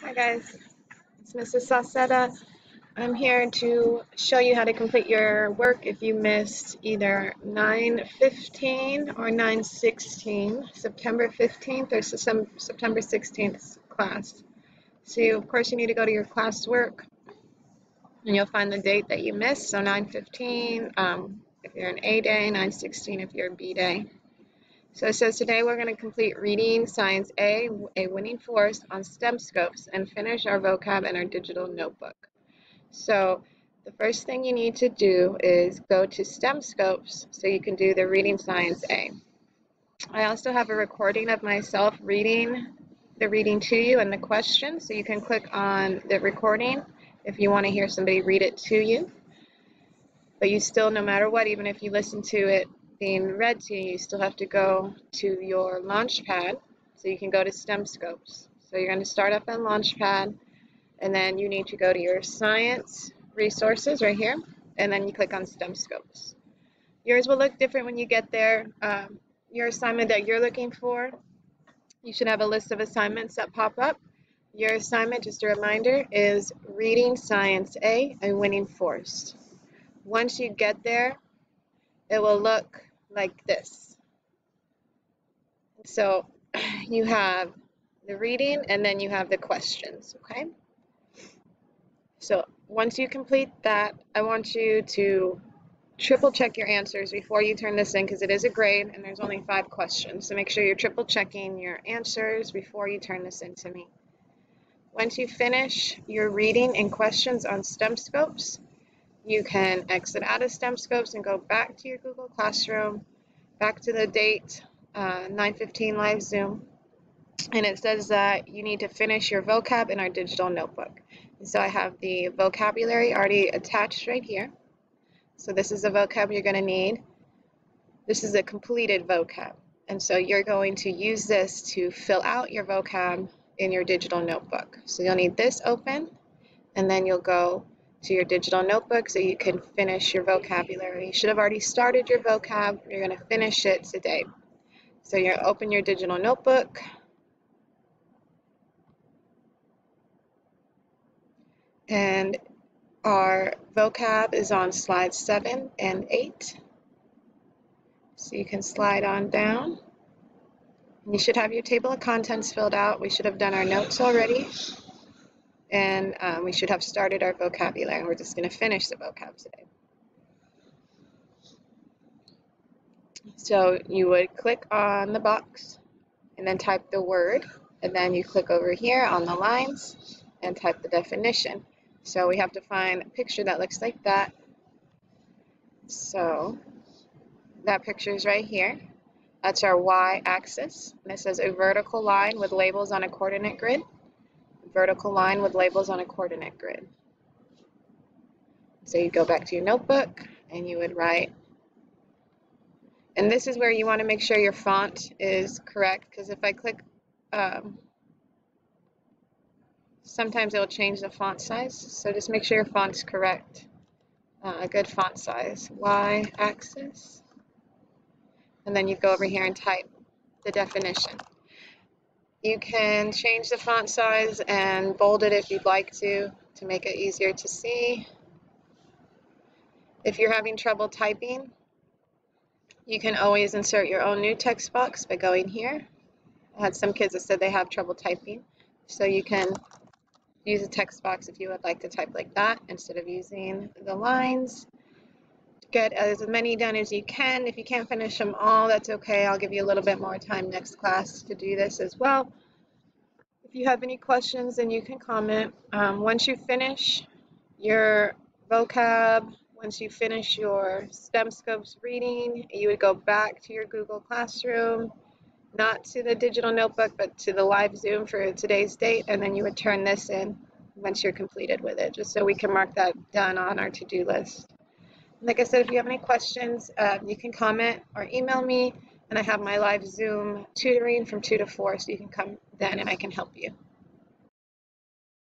Hi guys, it's Mrs. Saucetta. I'm here to show you how to complete your work if you missed either 9:15 or 9:16, September 15th or September 16th class. So of course you need to go to your classwork and you'll find the date that you missed. So 9:15 if you're an A day, 9:16 if you're a B day. So it says today we're going to complete Reading Science A Winning Force on STEM Scopes and finish our vocab in our digital notebook. So the first thing you need to do is go to STEM Scopes so you can do the Reading Science A. I also have a recording of myself reading to you and the question, so you can click on the recording if you want to hear somebody read it to you. But you still, no matter what, even if you listen to it being read to you, you still have to go to your Launchpad, so you can go to STEM Scopes. So you're going to start up on Launchpad, and then you need to go to your Science Resources right here, and then you click on STEM Scopes. Yours will look different when you get there. Your assignment that you're looking for, you should have a list of assignments that pop up. Your assignment, just a reminder, is Reading Science A Winning Force. Once you get there, it will look like this. So you have the reading and then you have the questions, okay? So once you complete that, I want you to triple check your answers before you turn this in, because it is a grade and there's only 5 questions. So make sure you're triple checking your answers before you turn this in to me. Once you finish your reading and questions on STEM Scopes, you can exit out of STEM Scopes and go back to your Google Classroom, back to the date, 9:15 live Zoom. And it says that you need to finish your vocab in our digital notebook. And so I have the vocabulary already attached right here. So this is the vocab you're going to need. This is a completed vocab. And so you're going to use this to fill out your vocab in your digital notebook. So you'll need this open, and then you'll go to your digital notebook so you can finish your vocabulary. You should have already started your vocab. You're going to finish it today. So you open your digital notebook. And our vocab is on slides 7 and 8. So you can slide on down. And you should have your table of contents filled out. We should have done our notes already. And we should have started our vocabulary. We're just going to finish the vocab today. So you would click on the box and then type the word. And then you click over here on the lines and type the definition. So we have to find a picture that looks like that. So that picture is right here. That's our y-axis. And it says a vertical line with labels on a coordinate grid. Vertical line with labels on a coordinate grid. So you go back to your notebook and you would write. And this is where you want to make sure your font is correct, because if I click, sometimes it will change the font size. So just make sure your font's correct. A good font size, y-axis. And then you go over here and type the definition. You can change the font size and bold it if you'd like to make it easier to see. If you're having trouble typing, you can always insert your own new text box by going here. I had some kids that said they have trouble typing, so you can use a text box if you would like to type like that instead of using the lines. Get as many done as you can. If you can't finish them all, that's okay. I'll give you a little bit more time next class to do this as well. If you have any questions, then you can comment. Once you finish your vocab, once you finish your STEM Scopes reading, you would go back to your Google Classroom, not to the digital notebook, but to the live Zoom for today's date, and then you would turn this in once you're completed with it, just so we can mark that done on our to-do list. Like I said, if you have any questions, you can comment or email me, and I have my live Zoom tutoring from 2 to 4, so you can come then and I can help you.